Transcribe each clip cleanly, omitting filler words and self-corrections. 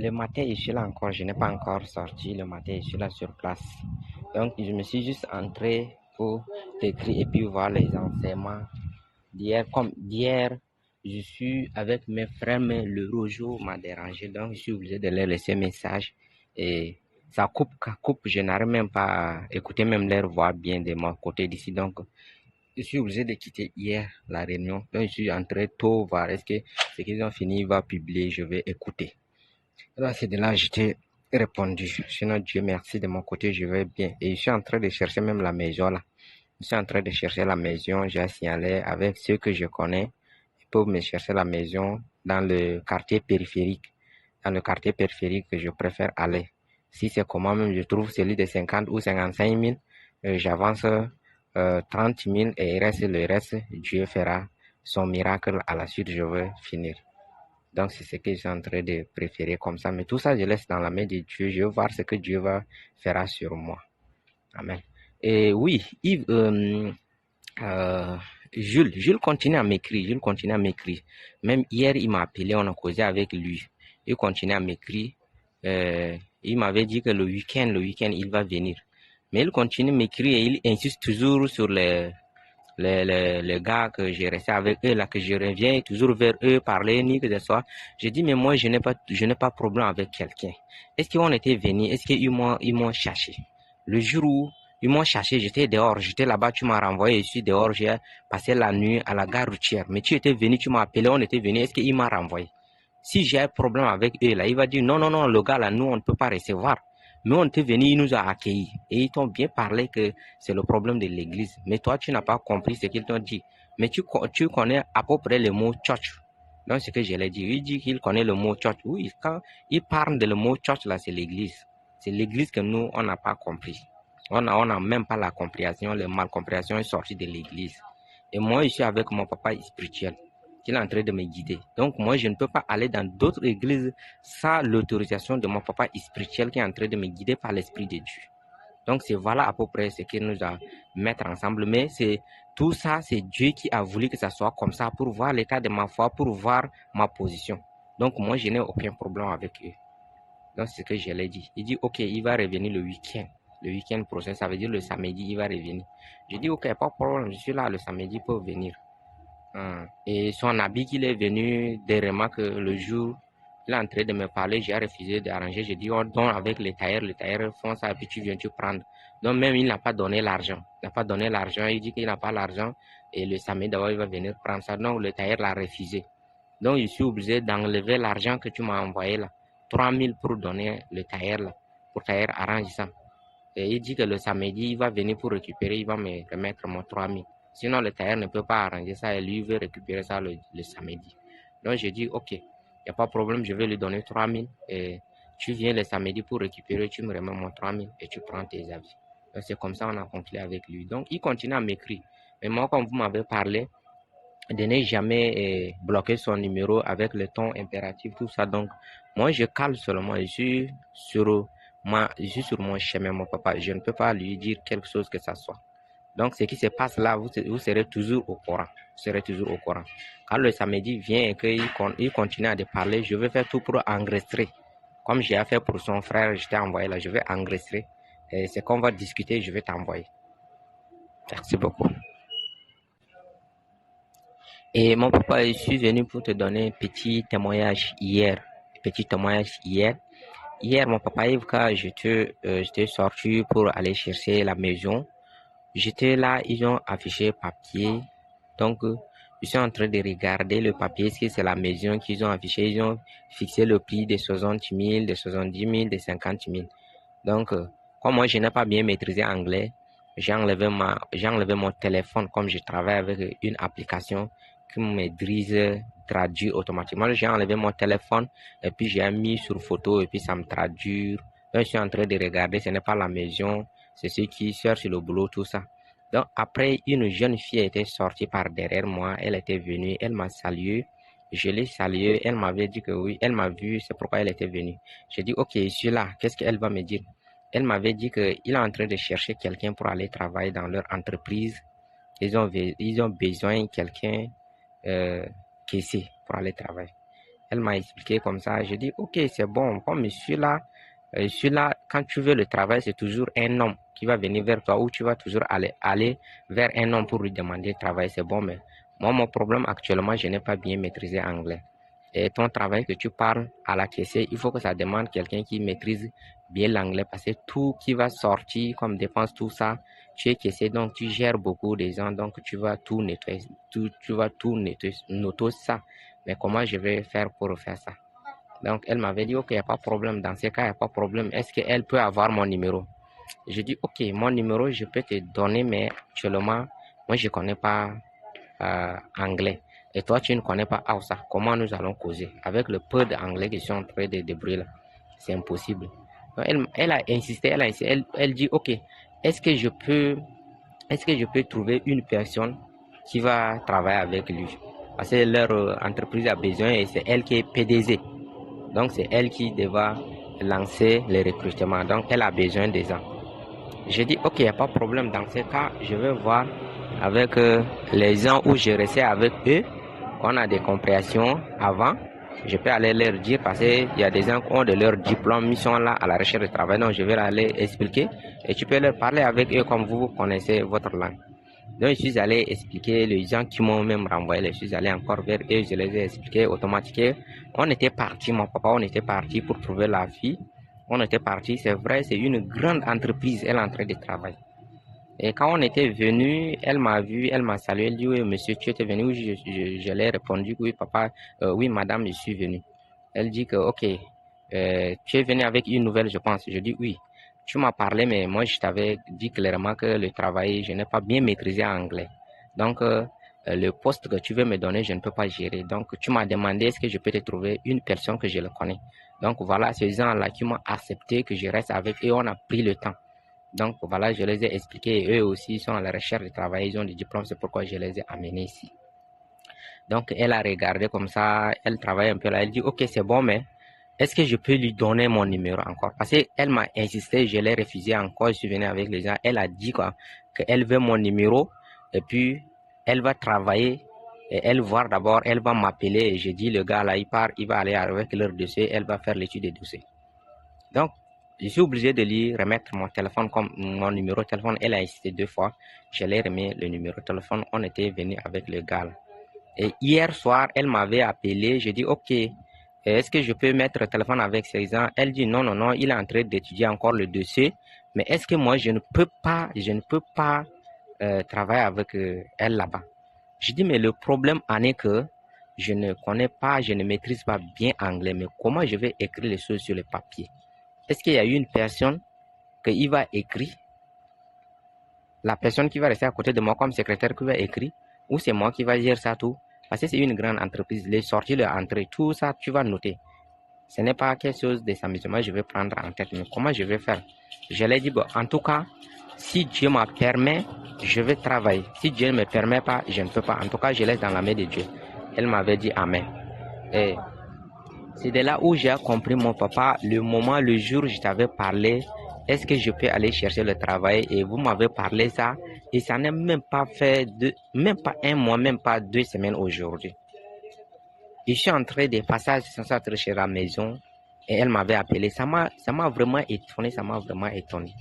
Le matin, je suis là encore, je n'ai pas encore sorti. Le matin, je suis là sur place. Donc, je me suis juste entré pour t'écrire et puis voir les enseignements d'hier. Comme d'hier, je suis avec mes frères, mais le rojo m'a dérangé. Donc, je suis obligé de leur laisser un message. Et ça coupe. Je n'arrive même pas à écouter même leur voix bien de mon côté d'ici. Donc, je suis obligé de quitter hier la réunion. Donc, je suis entré tôt voir est-ce que ce qu'ils ont fini va publier. Je vais écouter. Là, c'est de là que je t'ai répondu. Sinon, Dieu merci, de mon côté, je vais bien. Et je suis en train de chercher même la maison là. Je suis en train de chercher la maison. J'ai signalé avec ceux que je connais. Ils peuvent me chercher la maison dans le quartier périphérique. Dans le quartier périphérique que je préfère aller. Si c'est comment même je trouve celui de 50 ou 55 000, j'avance 30 000 et le reste, Dieu fera son miracle à la suite, je veux finir. Donc, c'est ce que j'ai en train de préférer comme ça. Mais tout ça, je laisse dans la main de Dieu. Je veux voir ce que Dieu va faire sur moi. Amen. Et oui, Yves, Jules continue à m'écrire. Jules continue à m'écrire. Même hier, il m'a appelé, on a causé avec lui. Il continue à m'écrire. Il m'avait dit que le week-end, il va venir. Mais il continue à m'écrire et il insiste toujours sur les gars que j'ai resté avec eux, là, que je reviens toujours vers eux, parler, ni que ce soit. Je dis, mais moi, je n'ai pas de problème avec quelqu'un. Est-ce qu'on était venus? Est-ce qu'ils m'ont cherché? Le jour où ils m'ont cherché, j'étais dehors, j'étais là-bas, tu m'as renvoyé, je suis dehors, j'ai passé la nuit à la gare routière. Mais tu étais venu, tu m'as appelé, on était venu, est-ce qu'il m'a renvoyé? Si j'ai un problème avec eux, là, il va dire, non, le gars, là, nous, on ne peut pas recevoir. Mais on était venu, ils nous ont accueillis. Et ils t'ont bien parlé que c'est le problème de l'église. Mais toi, tu n'as pas compris ce qu'ils t'ont dit. Mais tu connais à peu près le mot church. Donc, ce que je l'ai dit. Il dit qu'il connaît le mot church. Oui, quand il parle de le mot church, là, c'est l'église. C'est l'église que nous, on n'a pas compris. On n'a même pas la compréhension. La malcompréhension est sortie de l'église. Et moi, je suis avec mon papa spirituel qui est en train de me guider. Donc, moi, je ne peux pas aller dans d'autres églises sans l'autorisation de mon papa spirituel qui est en train de me guider par l'Esprit de Dieu. Donc, c'est voilà à peu près ce qu'il nous a mettre ensemble. Mais tout ça, c'est Dieu qui a voulu que ça soit comme ça pour voir l'état de ma foi, pour voir ma position. Donc, moi, je n'ai aucun problème avec eux. Donc, c'est ce que je l'ai dit. Il dit, OK, il va revenir le week-end. Le week-end prochain, ça veut dire le samedi, il va revenir. Je dis, OK, pas de problème, je suis là le samedi pour venir. Et son habit qu'il est venu dernièrement que le jour, il est en train de me parler, j'ai refusé d'arranger. J'ai dit, on donne avec les tailleurs font ça, et puis tu viens, tu prends. Donc même, il n'a pas donné l'argent. Il n'a pas donné l'argent, il dit qu'il n'a pas l'argent. Et le samedi d'abord, il va venir prendre ça. Donc le tailleur l'a refusé. Donc je suis obligé d'enlever l'argent que tu m'as envoyé là. 3 000 pour donner le tailleur là. Pour tailleur arrange ça. Et il dit que le samedi, il va venir pour récupérer, il va me remettre mon 3 000. Sinon, le tailleur ne peut pas arranger ça et lui veut récupérer ça le samedi. Donc, je dis, OK, il n'y a pas de problème, je vais lui donner 3 000 et tu viens le samedi pour récupérer, tu me remets mon 3 000 et tu prends tes avis. Donc, c'est comme ça qu'on a conclu avec lui. Donc, il continue à m'écrire. Mais moi, comme vous m'avez parlé, de ne jamais bloquer son numéro avec le ton impératif, tout ça. Donc, moi, je cale seulement. Je suis sur mon chemin, mon papa. Je ne peux pas lui dire quelque chose que ça soit. Donc, ce qui se passe là, vous serez toujours au courant. Vous serez toujours au courant. Quand le samedi vient et qu'il continue à parler, je vais faire tout pour enregistrer. Comme j'ai fait pour son frère, je t'ai envoyé là, je vais enregistrer. Et c'est qu'on va discuter, je vais t'envoyer. Merci beaucoup. Et mon papa, je suis venu pour te donner un petit témoignage hier. Hier, mon papa, quand j'étais sorti pour aller chercher la maison, j'étais là, ils ont affiché papier. Donc, je suis en train de regarder le papier, est-ce que c'est la maison qu'ils ont affiché. Ils ont fixé le prix de 60 000, de 70 000, de 50 000. Donc, comme moi, je n'ai pas bien maîtrisé anglais, j'ai enlevé mon téléphone comme je travaille avec une application qui me traduit automatiquement. J'ai enlevé mon téléphone et puis j'ai mis sur photo et puis ça me traduit. Donc, je suis en train de regarder, ce n'est pas la maison, c'est ceux qui cherchent le boulot, tout ça. Donc, après, une jeune fille était sortie par derrière moi, elle était venue, elle m'a salué. Je l'ai saluée, elle m'avait dit que oui, elle m'a vu, c'est pourquoi elle était venue. J'ai dit, OK, je suis là, qu'est-ce qu'elle va me dire? Elle m'avait dit qu'il est en train de chercher quelqu'un pour aller travailler dans leur entreprise. Ils ont besoin de quelqu'un caissier pour aller travailler. Elle m'a expliqué comme ça. Je dis, ok, c'est bon. Comme je suis là, quand tu veux le travail, c'est toujours un homme qui va venir vers toi ou tu vas toujours aller vers un homme pour lui demander le travail. C'est bon, mais moi, mon problème actuellement, je n'ai pas bien maîtrisé anglais. Et ton travail que tu parles à la caissière, il faut que ça demande quelqu'un qui maîtrise bien l'anglais parce que tout qui va sortir comme dépense, tout ça, tu es caissier, donc tu gères beaucoup de gens, donc tu vas tout nettoyer, tu vas tout nettoyer, noter ça. Mais comment je vais faire pour faire ça? Donc, elle m'avait dit, OK, il n'y a pas de problème. Dans ces cas, il n'y a pas de problème. Est-ce qu'elle peut avoir mon numéro? Je dis, OK, mon numéro, je peux te donner, mais actuellement, moi, je ne connais pas anglais. Et toi, tu ne connais pas Hausa. Comment nous allons causer? Avec le peu d'anglais que je suis en train de débrouiller là, c'est impossible. Donc, elle a insisté, elle dit, OK, est-ce que je peux, est-ce que je peux trouver une personne qui va travailler avec lui? Parce que leur entreprise a besoin et c'est elle qui est PDG. Donc, c'est elle qui devra lancer les recrutements. Donc, elle a besoin des gens. Je dis, OK, il n'y a pas de problème. Dans ce cas, je vais voir avec les gens où je restais avec eux. On a des compréhensions avant. Je peux aller leur dire parce qu'il y a des gens qui ont de leur diplôme, ils sont là à la recherche de travail. Donc, je vais aller expliquer et tu peux leur parler avec eux comme vous connaissez votre langue. Donc, je suis allé expliquer les gens qui m'ont même renvoyé. Je suis allé encore vers eux, je les ai expliqué automatiquement. On était parti, mon papa, on était parti pour trouver la fille. On était parti, c'est vrai, c'est une grande entreprise, elle est en train de travailler. Et quand on était venu, elle m'a vu, elle m'a salué, elle dit, oui, monsieur, tu étais venu? Je l'ai répondu, oui, papa, oui, madame, je suis venu. Elle dit que, ok, tu es venu avec une nouvelle, je pense. Je dis, oui. Tu m'as parlé, mais moi, je t'avais dit clairement que le travail, je n'ai pas bien maîtrisé anglais. Donc, le poste que tu veux me donner, je ne peux pas gérer. Donc, tu m'as demandé, est-ce que je peux te trouver une personne que je le connais? Donc, voilà, ces gens-là qui m'ont accepté que je reste avec eux, on a pris le temps. Donc voilà, je les ai expliqués et eux aussi sont à la recherche de travail, ils ont des diplômes, c'est pourquoi je les ai amenés ici. Donc elle a regardé comme ça, elle travaille un peu là, elle dit ok c'est bon mais est-ce que je peux lui donner mon numéro encore? Parce qu'elle m'a insisté, je l'ai refusé encore, je suis venu avec les gens, elle a dit quoi, qu'elle veut mon numéro et puis elle va travailler et elle voir d'abord, elle va m'appeler et j'ai dit le gars là il part, il va aller avec leur dossier, elle va faire l'étude des dossiers. Donc, je suis obligé de lui remettre mon téléphone comme mon numéro de téléphone. Elle a insisté 2 fois. Je lui ai remis le numéro de téléphone. On était venu avec le gars. Et hier soir, elle m'avait appelé. Je dis, OK, est-ce que je peux mettre le téléphone avec ces gens? Elle dit, non, non, non, il est en train d'étudier encore le dossier. Mais est-ce que moi, je ne peux pas travailler avec elle là-bas? Je dis, mais le problème en est que je ne connais pas, je ne maîtrise pas bien anglais. Mais comment je vais écrire les choses sur le papier? Est-ce qu'il y a une personne qu'il va écrire, la personne qui va rester à côté de moi comme secrétaire qui va écrire, ou c'est moi qui va gérer ça tout? Parce que c'est une grande entreprise, les sorties, les entrées, tout ça, tu vas noter. Ce n'est pas quelque chose de s'amusement, je vais prendre en tête, mais comment je vais faire? Je l'ai dit, bon, en tout cas, si Dieu me permet, je vais travailler. Si Dieu ne me permet pas, je ne peux pas. En tout cas, je laisse dans la main de Dieu. Elle m'avait dit Amen. Et c'est de là où j'ai compris mon papa, le jour où je t'avais parlé, est-ce que je peux aller chercher le travail et vous m'avez parlé ça et ça n'est même pas fait même pas un mois, même pas 2 semaines aujourd'hui. Je suis entré de passage sans être chez la maison et elle m'avait appelé. Ça m'a vraiment étonné, ça m'a vraiment étonné.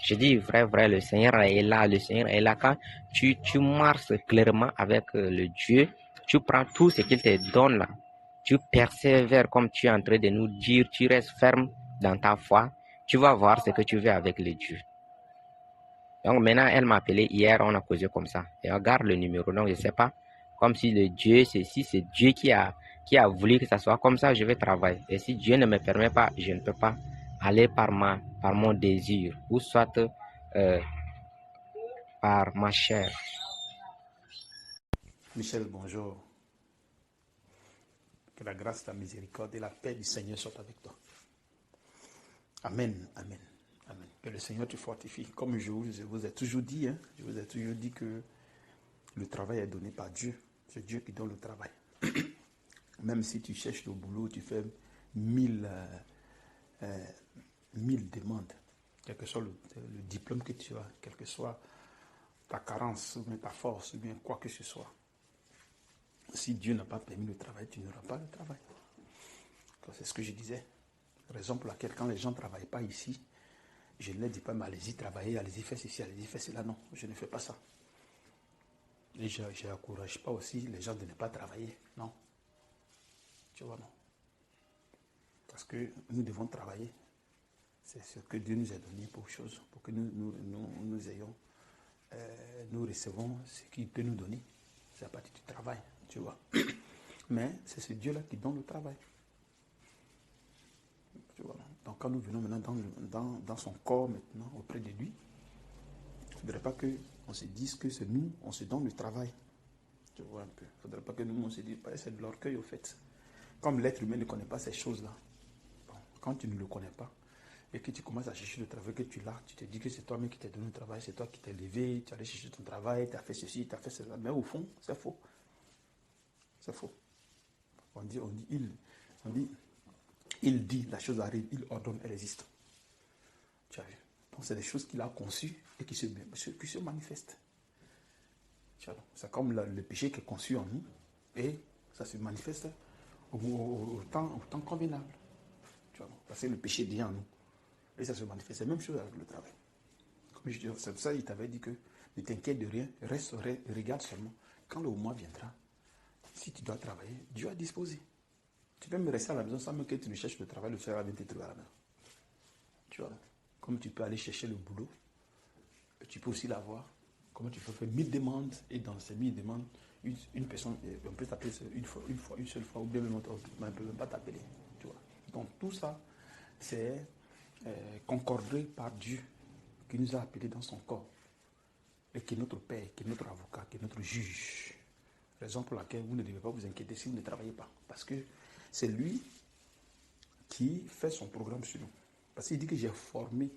Je dis vrai, vrai, le Seigneur est là, le Seigneur est là. Quand tu marches clairement avec le Dieu, tu prends tout ce qu'il te donne là. Tu persévères comme tu es en train de nous dire, tu restes ferme dans ta foi, tu vas voir ce que tu veux avec le Dieu. Donc maintenant, elle m'a appelé hier, on a causé comme ça. Et regarde le numéro, donc je ne sais pas, comme si le Dieu, si c'est Dieu qui a voulu que ça soit comme ça, je vais travailler. Et si Dieu ne me permet pas, je ne peux pas aller par mon désir, ou soit par ma chair. Michel, bonjour. Que la grâce, la miséricorde et la paix du Seigneur soient avec toi. Amen, amen, amen. Que le Seigneur te fortifie. Comme je vous ai toujours dit, je vous ai toujours dit que le travail est donné par Dieu. C'est Dieu qui donne le travail. Même si tu cherches le boulot, tu fais 1000 demandes, quel que soit le diplôme que tu as, quelle que soit ta carence, ou bien ta force, ou bien quoi que ce soit. Si Dieu n'a pas permis le travail, tu n'auras pas le travail. C'est ce que je disais. Raison pour laquelle, quand les gens ne travaillent pas ici, je ne leur dis pas, mais allez-y travailler, allez-y faire ceci, allez-y faire cela. Non, je ne fais pas ça. Et je n'encourage pas aussi les gens de ne pas travailler. Non. Tu vois, non. Parce que nous devons travailler. C'est ce que Dieu nous a donné pour chose, pour que nous ayons, nous recevons ce qu'il peut nous donner. C'est à partir du travail, tu vois. Mais c'est ce Dieu-là qui donne le travail. Tu vois. Donc quand nous venons maintenant dans son corps, maintenant, auprès de lui, il ne faudrait pas qu'on se dise que c'est nous, on se donne le travail. Tu vois un peu. Il ne faudrait pas que nous, on se dise, c'est de l'orgueil au fait. Comme l'être humain ne connaît pas ces choses-là. Bon, quand tu ne le connais pas, et que tu commences à chercher le travail que tu l'as, tu te dis que c'est toi-même qui t'es donné le travail, c'est toi qui t'es levé, tu es allé chercher ton travail, tu as fait ceci, tu as fait cela. Mais au fond, c'est faux. C'est faux. On dit, il dit, la chose arrive, il ordonne, elle existe. Tu as vu. Donc c'est des choses qu'il a conçues et qui se manifestent. C'est comme le péché qui est conçu en nous et ça se manifeste au temps convenable. Tu vois, parce que le péché est déjà en nous. Et ça se manifeste. C'est la même chose avec le travail. Comme je dis, c'est pour ça qu'il t'avait dit que ne t'inquiète de rien, reste, regarde seulement. Quand le moment viendra, si tu dois travailler, Dieu a disposé. Tu peux me rester à la maison sans même que tu ne cherches le travail, le Seigneur va venir te trouver à la maison. Tu vois, comme tu peux aller chercher le boulot, tu peux aussi l'avoir. Comment tu peux faire 1000 demandes et dans ces 1000 demandes, une personne, on peut t'appeler une seule fois, ou bien même on ne peut même pas t'appeler. Tu vois. Donc tout ça, c'est concordé par Dieu qui nous a appelés dans son corps et qui est notre Père, qui est notre avocat, qui est notre juge. Raison pour laquelle vous ne devez pas vous inquiéter si vous ne travaillez pas. Parce que c'est lui qui fait son programme sur nous. Parce qu'il dit que j'ai formé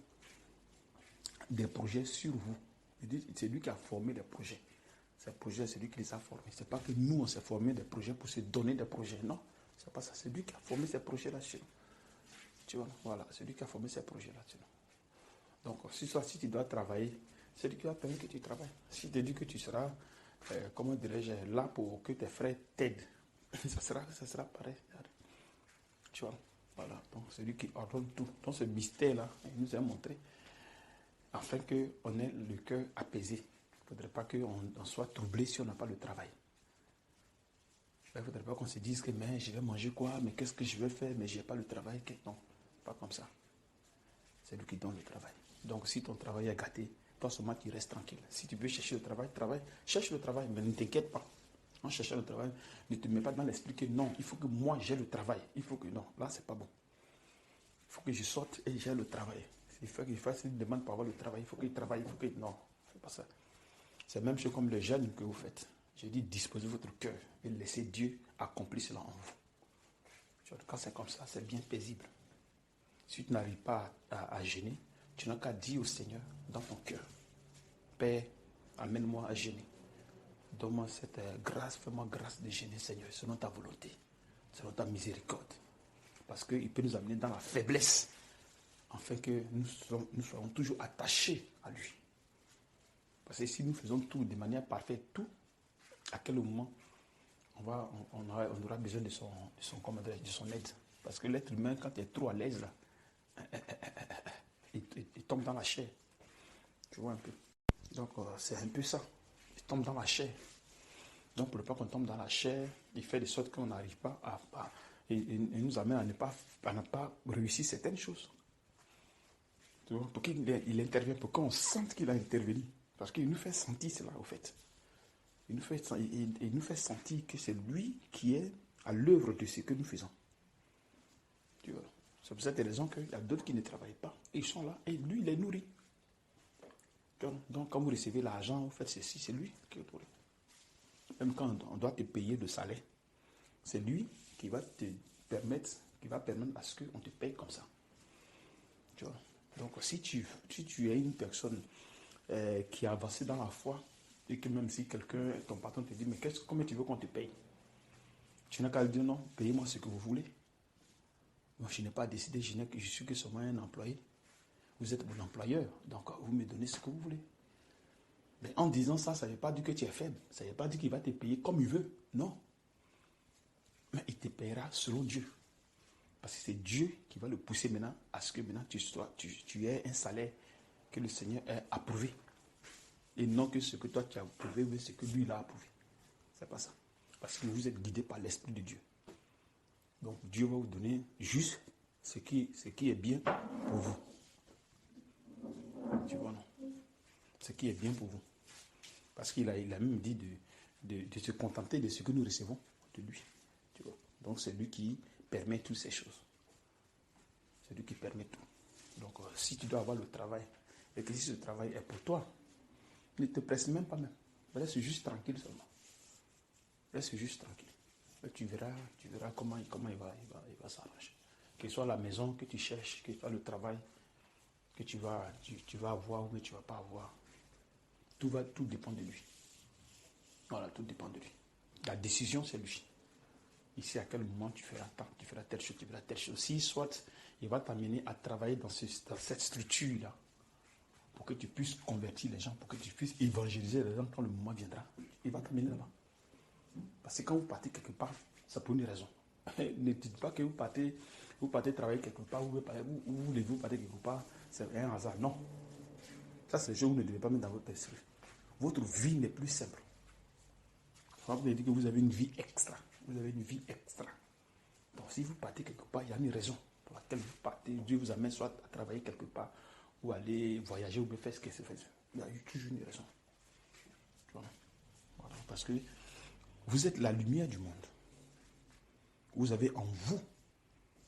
des projets sur vous. C'est lui qui a formé des projets. Ces projets, c'est lui qui les a formés. Ce n'est pas que nous, on s'est formé des projets pour se donner des projets. Non, c'est pas ça. C'est lui qui a formé ces projets-là sur nous. Tu vois, voilà, c'est lui qui a formé ces projets-là sur nous. Donc, si tu dois travailler, c'est lui qui va permettre que tu travailles. Si tu dis que tu seras, comment dirais-je, là pour que tes frères t'aident, ça sera pareil. Tu vois, voilà. Donc, c'est lui qui ordonne tout. Donc, ce mystère-là, il nous a montré afin qu'on ait le cœur apaisé. Il ne faudrait pas qu'on soit troublé si on n'a pas le travail. Il ne faudrait pas qu'on se dise que mais je vais manger quoi, mais qu'est-ce que je vais faire, mais je n'ai pas le travail. Non, pas comme ça. C'est lui qui donne le travail. Donc si ton travail est gâté, toi seulement tu restes tranquille. Si tu veux chercher le travail, cherche le travail, mais ne t'inquiète pas. En cherchant le travail, ne te mets pas dans l'esprit que non, il faut que moi j'ai le travail. Il faut que non, là c'est pas bon. Il faut que je sorte et j'ai le travail. Il faut qu'il fasse une demande pour avoir le travail. Il faut qu'il travaille. Il faut que non, fais pas ça. C'est même chose comme le jeûne que vous faites. Je dis disposez votre cœur et laissez Dieu accomplir cela en vous. Quand c'est comme ça, c'est bien paisible. Si tu n'arrives pas à jeûner, tu n'as qu'à dire au Seigneur dans ton cœur, Père, amène-moi à jeûner. Donne-moi cette grâce, fais-moi grâce de jeûner, Seigneur, selon ta volonté, selon ta miséricorde. Parce qu'il peut nous amener dans la faiblesse, afin que nous soyons toujours attachés à lui. Parce que si nous faisons tout de manière parfaite, tout, à quel moment on aura besoin de son aide. Parce que l'être humain, quand il est trop à l'aise, là, il tombe dans la chair. Tu vois un peu. Donc, c'est un peu ça. Il tombe dans la chair. Donc, pour ne pas qu'on tombe dans la chair, il fait de sorte qu'on n'arrive pas il nous amène à ne pas réussir certaines choses. Tu vois, pour qu'il intervienne, pour qu'on sente qu'il a intervenu. Parce qu'il nous fait sentir cela, au fait. Il nous fait sentir que c'est lui qui est à l'œuvre de ce que nous faisons. Tu vois. C'est pour cette raison qu'il y a d'autres qui ne travaillent pas. Et ils sont là, et lui, il les nourrit. Donc, quand vous recevez l'argent, vous faites ceci, c'est lui qui le nourrit. Même quand on doit te payer le salaire, c'est lui qui va permettre à ce qu'on te paye comme ça. Tu vois. Donc, si tu es une personne qui a avancé dans la foi, et que même si ton patron te dit, mais combien tu veux qu'on te paye? Tu n'as qu'à lui dire non, payez-moi ce que vous voulez. Moi, je n'ai pas décidé, je suis que seulement un employé. Vous êtes mon employeur, donc vous me donnez ce que vous voulez. Mais en disant ça, ça ne veut pas dire que tu es faible. Ça ne veut pas dire qu'il va te payer comme il veut. Non. Mais il te paiera selon Dieu. Parce que c'est Dieu qui va le pousser maintenant à ce que maintenant tu aies un salaire que le Seigneur a approuvé. Et non que ce que toi tu as approuvé, mais ce que lui il a approuvé. C'est pas ça. Parce que vous êtes guidé par l'Esprit de Dieu. Donc Dieu va vous donner juste ce qui est bien pour vous. Tu vois, non? Ce qui est bien pour vous. Parce qu'il a même dit de se contenter de ce que nous recevons de lui. Tu vois? Donc c'est lui qui permet toutes ces choses. C'est lui qui permet tout. Donc si tu dois avoir le travail, et que si ce travail est pour toi, ne te presse même pas même. Reste juste tranquille seulement. Reste juste tranquille. Et tu verras comment il va s'arranger. Que ce soit la maison que tu cherches, que ce soit le travail que tu vas avoir ou que tu ne vas pas avoir. Tout dépend de lui. Voilà, tout dépend de lui. La décision, c'est lui. Ici, à quel moment tu feras tant, tu feras telle chose, tu feras telle chose. Si soit il va t'amener à travailler dans cette structure-là, pour que tu puisses convertir les gens, pour que tu puisses évangéliser les gens quand le moment viendra, il va t'amener là-bas. Parce que quand vous partez quelque part, c'est pour une raison. Ne dites pas que vous partez travailler quelque part, vous partez quelque part, c'est un hasard. Non. Ça, c'est des choses que vous ne devez pas mettre dans votre esprit. Votre vie n'est plus simple. Vous avez dit que vous avez une vie extra. Vous avez une vie extra. Donc, si vous partez quelque part, il y a une raison pour laquelle vous partez. Dieu vous amène soit à travailler quelque part, ou aller voyager, ou faire ce que c'est fait. Il y a toujours une raison. Voilà. Parce que vous êtes la lumière du monde. Vous avez en vous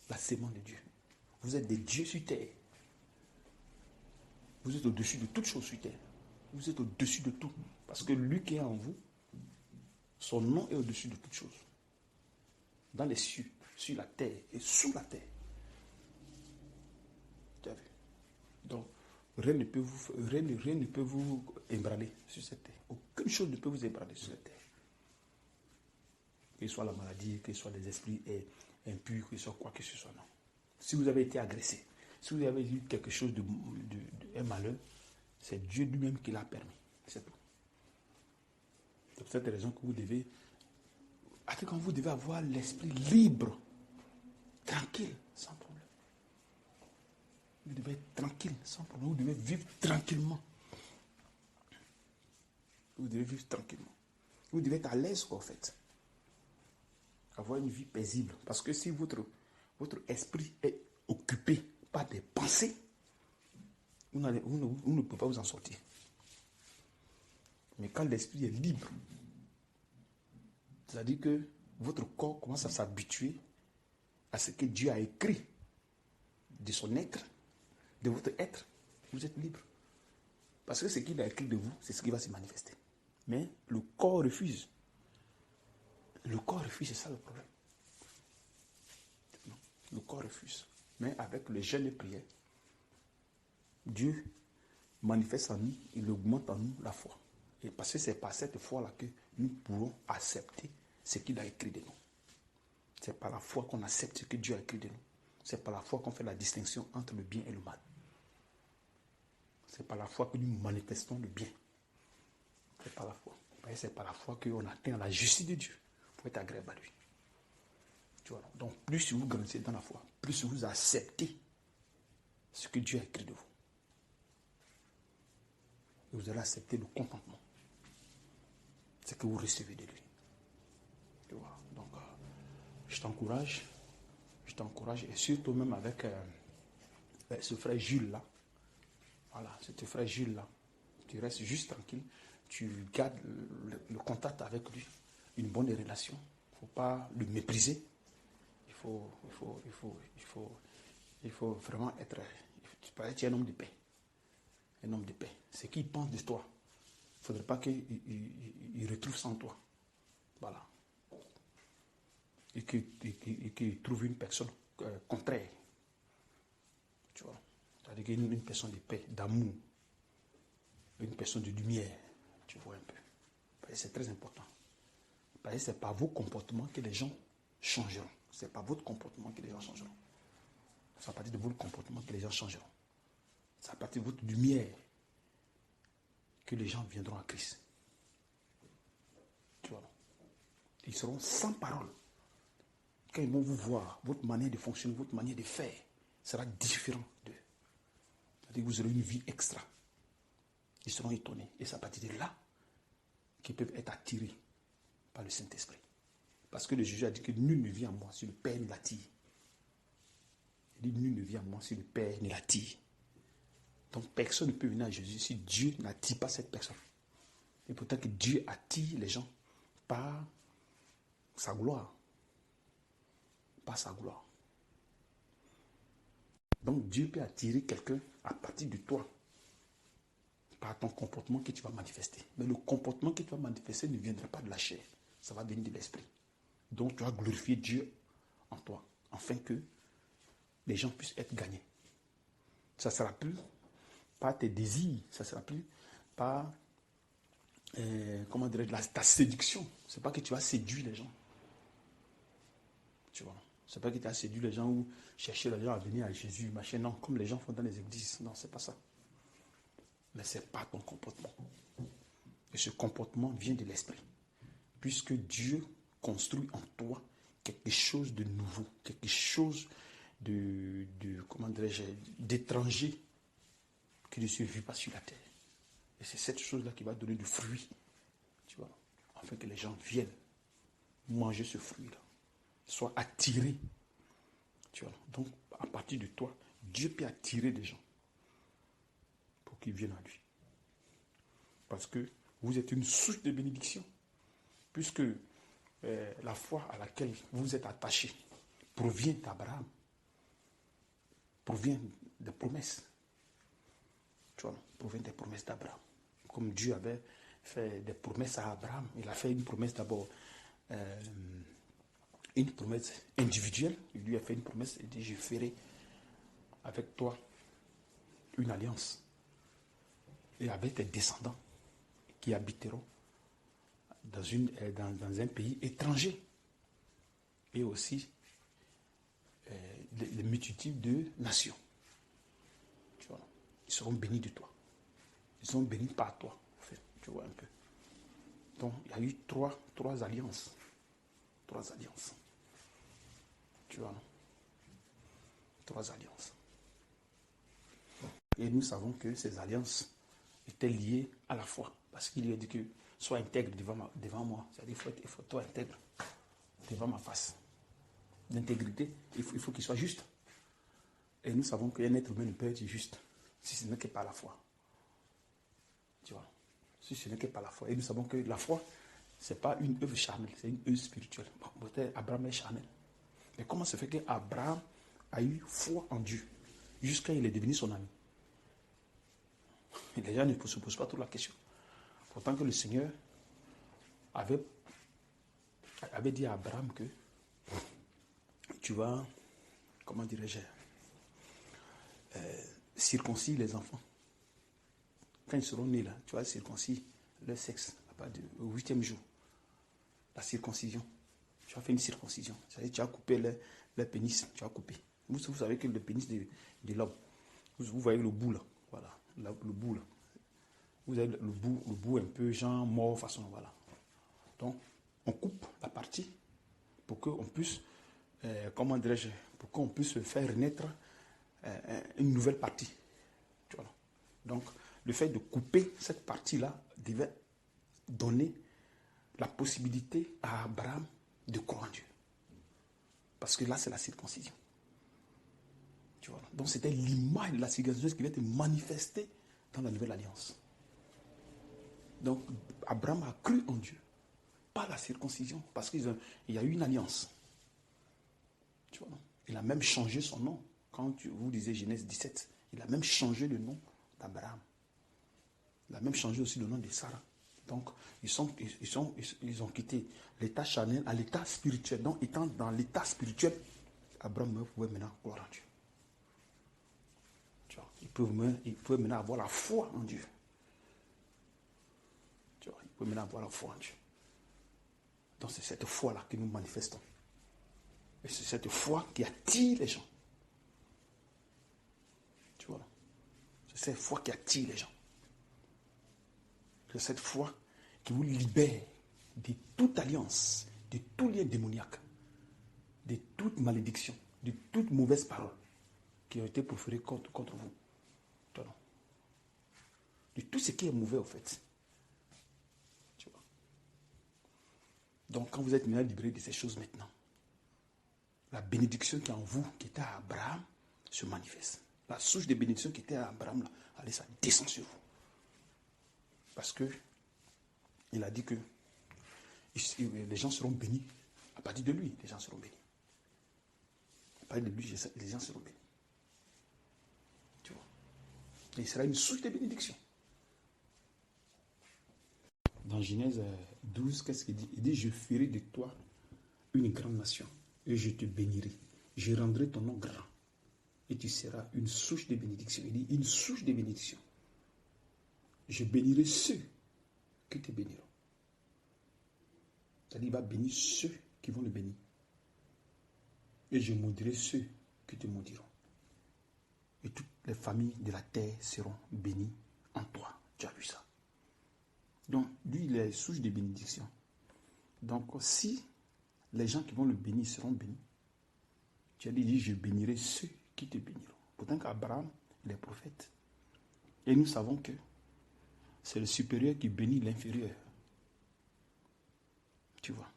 la sémence de Dieu. Vous êtes des dieux sur terre. Vous êtes au-dessus de toute chose sur terre. Vous êtes au-dessus de tout. Parce que lui qui est en vous, son nom est au-dessus de toute chose. Dans les cieux, sur la terre et sous la terre. Tu as vu? Donc, rien ne peut vous ébranler sur cette terre. Aucune chose ne peut vous ébranler sur cette terre. Que ce soit la maladie, que ce soit les esprits impurs, que ce soit quoi que ce soit. Non. Si vous avez été agressé, si vous avez eu quelque chose un malheur, c'est Dieu lui-même qui l'a permis. C'est tout. C'est pour cette raison que vous devez avoir l'esprit libre, tranquille, sans problème. Vous devez être tranquille, sans problème. Vous devez vivre tranquillement. Vous devez vivre tranquillement. Vous devez être à l'aise, en fait. Avoir une vie paisible. Parce que si votre esprit est occupé par des pensées, vous ne pouvez pas vous en sortir. Mais quand l'esprit est libre, c'est-à-dire que votre corps commence à s'habituer à ce que Dieu a écrit de son être, de votre être, vous êtes libre. Parce que ce qu'il a écrit de vous, c'est ce qui va se manifester. Mais le corps refuse. Le corps refuse, c'est ça le problème. Le corps refuse. Mais avec le jeûne et prière, Dieu manifeste en nous, il augmente en nous la foi. Et parce que c'est par cette foi-là que nous pouvons accepter ce qu'il a écrit de nous. C'est par la foi qu'on accepte ce que Dieu a écrit de nous. C'est par la foi qu'on fait la distinction entre le bien et le mal. C'est par la foi que nous manifestons le bien. C'est par la foi. C'est par la foi qu'on atteint la justice de Dieu pour être agréable à lui. Tu vois, donc plus vous grandissez dans la foi, plus vous acceptez ce que Dieu a écrit de vous. Et vous allez accepter le contentement. Ce que vous recevez de lui. Tu vois, donc je t'encourage, et surtout même avec ce frère Jules là. Voilà, ce frère Jules là. Tu restes juste tranquille, tu gardes le contact avec lui, une bonne relation. Il ne faut pas le mépriser. Il faut vraiment être. Tu es un homme de paix. Un homme de paix. Ce qu'il pense de toi, il ne faudrait pas qu'il retrouve sans toi. Voilà. Et qu'il trouve une personne contraire. Tu vois. C'est-à-dire qu'une personne de paix, d'amour, une personne de lumière. Tu vois un peu. Parce que c'est très important. Parce que c'est par vos comportements que les gens changeront. C'est par votre comportement que les gens changeront. C'est à partir de votre comportement que les gens changeront. C'est à partir de votre lumière que les gens viendront à Christ. Tu vois. Ils seront sans parole. Quand ils vont vous voir, votre manière de fonctionner, votre manière de faire sera différente d'eux. C'est-à-dire que vous aurez une vie extra. Ils seront étonnés. Et c'est à partir de là qu'ils peuvent être attirés par le Saint-Esprit. Parce que le Jésus a dit que nul ne vient à moi si le Père ne l'attire. Il dit nul ne vient à moi si le Père ne l'attire. Donc personne ne peut venir à Jésus si Dieu n'attire pas cette personne. Et pourtant que Dieu attire les gens par sa gloire. Par sa gloire. Donc Dieu peut attirer quelqu'un à partir de toi. Par ton comportement que tu vas manifester. Mais le comportement que tu vas manifester ne viendra pas de la chair. Ça va venir de l'esprit. Donc tu vas glorifier Dieu en toi. Afin que les gens puissent être gagnés. Ça ne sera plus par tes désirs. Ça ne sera plus par comment dirais-je, ta séduction. Ce n'est pas que tu vas séduire les gens. Tu vois. Ce n'est pas que tu as séduit les gens ou chercher les gens à venir à Jésus, machin. Non, comme les gens font dans les églises. Non, ce n'est pas ça. Mais ce n'est pas ton comportement. Et ce comportement vient de l'esprit. Puisque Dieu construit en toi quelque chose de nouveau, quelque chose comment dirais-je, d'étranger que ne se vit pas sur la terre. Et c'est cette chose-là qui va donner du fruit, tu vois, afin que les gens viennent manger ce fruit-là, soient attirés, tu vois. Donc, à partir de toi, Dieu peut attirer des gens pour qu'ils viennent à lui. Parce que vous êtes une source de bénédiction, puisque la foi à laquelle vous êtes attaché provient d'Abraham, provient des promesses. Tu vois, provient des promesses d'Abraham. Comme Dieu avait fait des promesses à Abraham, il a fait une promesse d'abord, une promesse individuelle. Il lui a fait une promesse, il dit, je ferai avec toi une alliance. Et avec tes descendants qui habiteront dans un pays étranger. Et aussi les multitudes de nations. Tu vois, ils seront bénis de toi. Ils seront bénis par toi, en fait. Tu vois un peu. Donc, il y a eu trois alliances. 3 alliances. Tu vois, non? 3 alliances. Et nous savons que ces alliances étaient liées à la foi. Parce qu'il lui a dit que sois intègre devant moi. C'est-à-dire qu'il faut toi intègre devant ma face. L'intégrité, il faut qu'il soit juste. Et nous savons qu'un être humain ne peut être juste si ce n'est que par la foi. Tu vois, si ce n'est que par la foi. Et nous savons que la foi, ce n'est pas une œuvre charnelle, c'est une œuvre spirituelle. Bon, peut-être Abraham est charnel. Mais comment se fait qu'Abraham a eu foi en Dieu jusqu'à il est devenu son ami? Et les gens ne se posent pas toute la question. Pourtant que le Seigneur avait dit à Abraham que tu vas, comment dirais-je, circoncis les enfants. Quand ils seront nés là, tu vas circoncis leur sexe au 8e jour. La circoncision. Tu as fait une circoncision. C'est-à-dire tu as coupé le pénis. Tu as coupé. Vous savez que le pénis de l'homme, vous voyez le bout là. Voilà. Le bout là. Vous avez le bout un peu genre mort façon. Voilà. Donc, on coupe la partie pour qu'on puisse, comment dirais-je, pour qu'on puisse faire renaître une nouvelle partie. Tu vois. Donc, le fait de couper cette partie-là devait donner la possibilité à Abraham de croire en Dieu. Parce que là, c'est la circoncision. Tu vois. Donc, c'était l'image de la circoncision qui va être manifestée dans la nouvelle alliance. Donc, Abraham a cru en Dieu. Pas la circoncision, parce qu'il y a eu une alliance. Tu vois, non? Il a même changé son nom. Quand vous lisez Genèse 17, il a même changé le nom d'Abraham. Il a même changé aussi le nom de Sarah. Donc, ils ont quitté l'état charnel à l'état spirituel. Donc, étant dans l'état spirituel, Abraham pouvait maintenant croire en Dieu. Tu vois, il peut maintenant avoir la foi en Dieu. Tu vois, il peut maintenant avoir la foi en Dieu. Donc, c'est cette foi-là que nous manifestons. Et c'est cette foi qui attire les gens. Tu vois, c'est cette foi qui attire les gens. C'est cette foi qui vous libère de toute alliance, de tout lien démoniaque, de toute malédiction, de toute mauvaise parole qui a été proférée contre vous. Pardon. De tout ce qui est mauvais, au fait. Tu vois. Donc, quand vous êtes maintenant libéré de ces choses maintenant, la bénédiction qui est en vous, qui était à Abraham, se manifeste. La source de bénédiction qui était à Abraham, là, allez, ça descend sur vous. Parce que il a dit que les gens seront bénis. À partir de lui, les gens seront bénis. À partir de lui, les gens seront bénis. Tu vois. Et il sera une source de bénédiction. Dans Genèse 12, qu'est-ce qu'il dit? Il dit, je ferai de toi une grande nation et je te bénirai. Je rendrai ton nom grand et tu seras une source de bénédiction. Il dit, une source de bénédiction. Je bénirai ceux qui te béniront. C'est-à-dire, il va bénir ceux qui vont le bénir. Et je maudirai ceux qui te maudiront. Et toutes les familles de la terre seront bénies en toi. Tu as vu ça? Donc, lui, il est source de bénédiction. Donc, si les gens qui vont le bénir seront bénis, tu as dit, je bénirai ceux qui te béniront. Pourtant qu'Abraham, il est prophète. Et nous savons que c'est le supérieur qui bénit l'inférieur. Tu vois.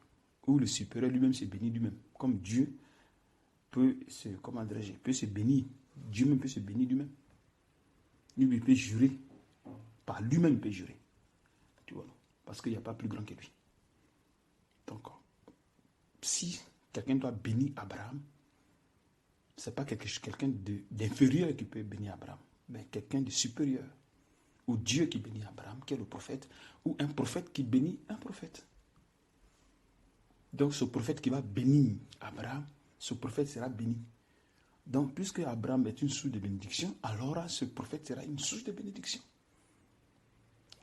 Ou le supérieur lui-même se bénit lui-même. Comme Dieu peut se bénir. Dieu même peut se bénir lui-même. Lui, il peut jurer. Par lui-même, il peut jurer. Tu vois. Parce qu'il n'y a pas plus grand que lui. Donc, si quelqu'un doit bénir Abraham, ce n'est pas quelqu'un d'inférieur qui peut bénir Abraham, mais quelqu'un de supérieur. Ou Dieu qui bénit Abraham, qui est le prophète, ou un prophète qui bénit un prophète. Donc ce prophète qui va bénir Abraham, ce prophète sera béni. Donc puisque Abraham est une source de bénédiction, alors ce prophète sera une source de bénédiction.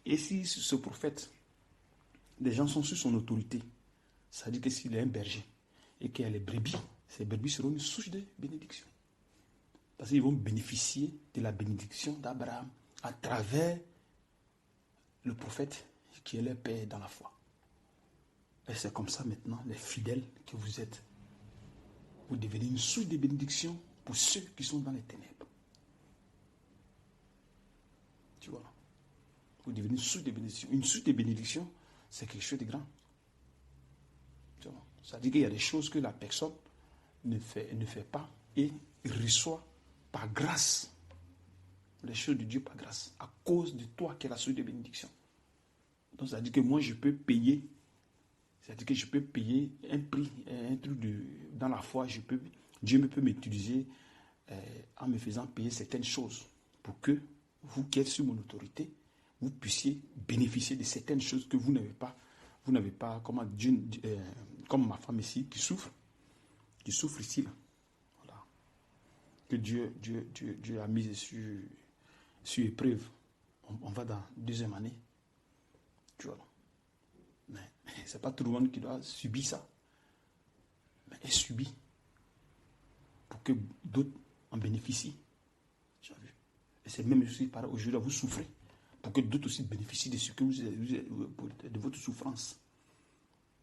Et si ce prophète, les gens sont sous son autorité, ça veut dire que s'il est un berger et qu'il y a les brebis, ces brebis seront une source de bénédiction. Parce qu'ils vont bénéficier de la bénédiction d'Abraham à travers le prophète qui est leur père dans la foi. Et c'est comme ça maintenant, les fidèles que vous êtes, vous devenez une source de bénédiction pour ceux qui sont dans les ténèbres. Tu vois, vous devenez une source de bénédiction. Une source de bénédiction, c'est quelque chose de grand. Tu vois, ça veut dire qu'il y a des choses que la personne ne fait pas et reçoit par grâce. Les choses de Dieu par grâce, à cause de toi qui es la source de bénédiction. Donc ça veut dire que moi je peux payer, c'est-à-dire que je peux payer un prix, un truc dans la foi, Dieu peut m'utiliser en me faisant payer certaines choses pour que vous qui êtes sous mon autorité, vous puissiez bénéficier de certaines choses que vous n'avez pas, comme comme ma femme ici qui souffre ici là. Voilà. Que Dieu a mis sur épreuve. On va dans la deuxième année. Tu vois. Mais ce n'est pas tout le monde qui doit subir ça. Mais elle subit. Pour que d'autres en bénéficient. Tu as vu. Et c'est même aussi pareil. Aujourd'hui, vous souffrez. Pour que d'autres aussi bénéficient de ce que de votre souffrance.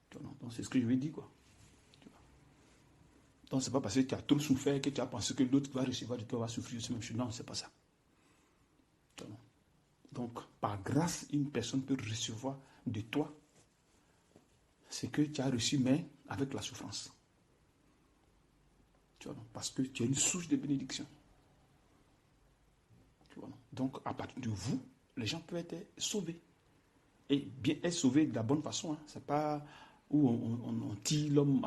Tu vois. Donc c'est ce que je veux dire, quoi. Tu vois. Donc c'est pas parce que tu as trop souffert que tu as pensé que l'autre va recevoir de toi va souffrir aussi même chose. Non, c'est pas ça. Donc, par grâce, une personne peut recevoir de toi ce que tu as reçu, mais avec la souffrance. Tu vois, parce que tu as une source de bénédiction. Tu vois, donc, à partir de vous, les gens peuvent être sauvés. Et bien être sauvés de la bonne façon. Ce n'est pas où on tire l'homme,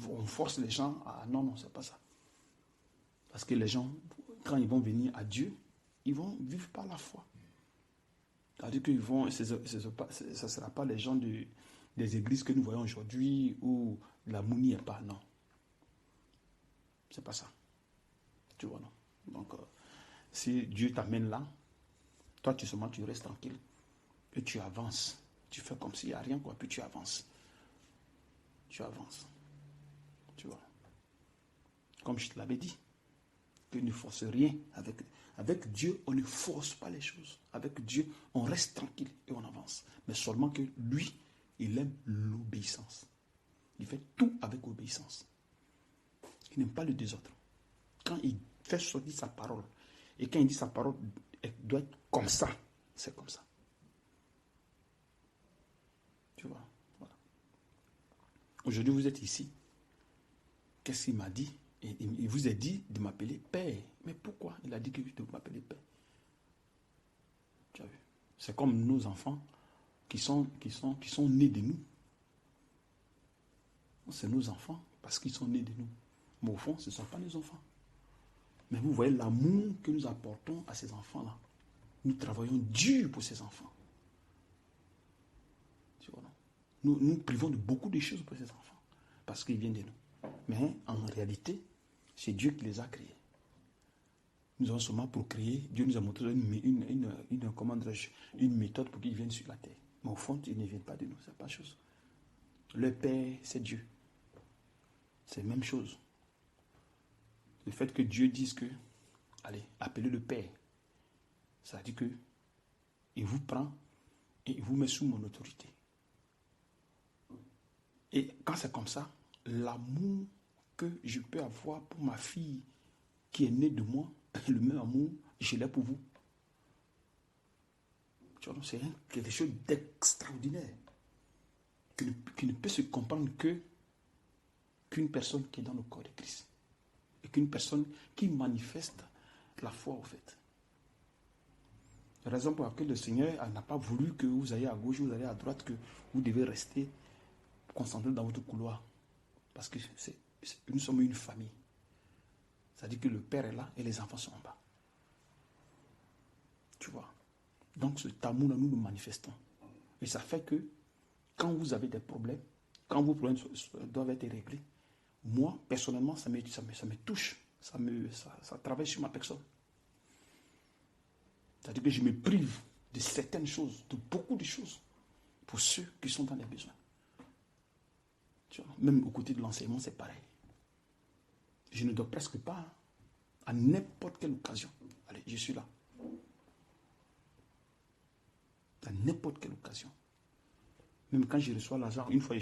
on force les gens à... Non, ce n'est pas ça. Parce que les gens, quand ils vont venir à Dieu, ils vont vivre par la foi. C'est-à-dire que ce ne sera pas les gens des églises que nous voyons aujourd'hui où la mounie n'est pas. Non. C'est pas ça. Tu vois, non. Donc, si Dieu t'amène là, toi, tu restes tranquille. Et tu avances. Tu fais comme s'il n'y a rien, quoi. Puis tu avances. Tu avances. Tu vois. Comme je te l'avais dit, que ne force rien avec Dieu, on ne force pas les choses. Avec Dieu, on reste tranquille et on avance. Mais seulement que lui, il aime l'obéissance. Il fait tout avec obéissance. qui n'aime pas le désordre. Quand il fait sortir sa parole, et quand il dit sa parole, elle doit être comme ça, c'est comme ça. Tu vois, voilà. Aujourd'hui, vous êtes ici. Qu'est-ce qu'il m'a dit? Il vous a dit de m'appeler Père. Mais pourquoi il a dit que de m'appeler Père? Tu as vu? C'est comme nos enfants qui sont nés de nous. C'est nos enfants parce qu'ils sont nés de nous. Mais au fond, ce ne sont pas nos enfants. Mais vous voyez l'amour que nous apportons à ces enfants-là. Nous travaillons dur pour ces enfants. Tu vois, nous privons de beaucoup de choses pour ces enfants parce qu'ils viennent de nous. Mais en réalité, c'est Dieu qui les a créés. Nous avons seulement pour créer, Dieu nous a montré une méthode pour qu'ils viennent sur la terre. Mais au fond, ils ne viennent pas de nous, c'est pas chose. Le Père, c'est Dieu. C'est la même chose. Le fait que Dieu dise que, allez, appelez le Père, ça veut dire que il vous prend et il vous met sous mon autorité. Et quand c'est comme ça, l'amour que je peux avoir pour ma fille qui est née de moi, le même amour, je l'ai pour vous. C'est quelque chose d'extraordinaire qui ne peut se comprendre qu'une personne qui est dans le corps de Christ. Et qu'une personne qui manifeste la foi au fait. La raison pour laquelle le Seigneur n'a pas voulu que vous ayez à gauche, vous ayez à droite, que vous devez rester concentré dans votre couloir. Parce que nous sommes une famille. C'est-à-dire que le Père est là et les enfants sont en bas. Tu vois. Donc cet amour-là, nous le manifestons. Et ça fait que quand vous avez des problèmes, quand vos problèmes doivent être réglés, moi, personnellement, ça me touche. Ça travaille sur ma personne. C'est-à-dire que je me prive de certaines choses, de beaucoup de choses, pour ceux qui sont dans les besoins. Tu vois, même au côté de l'enseignement, c'est pareil. Je ne dors presque pas, hein, à n'importe quelle occasion. Allez, je suis là. À n'importe quelle occasion. Même quand je reçois l'argent, autrefois,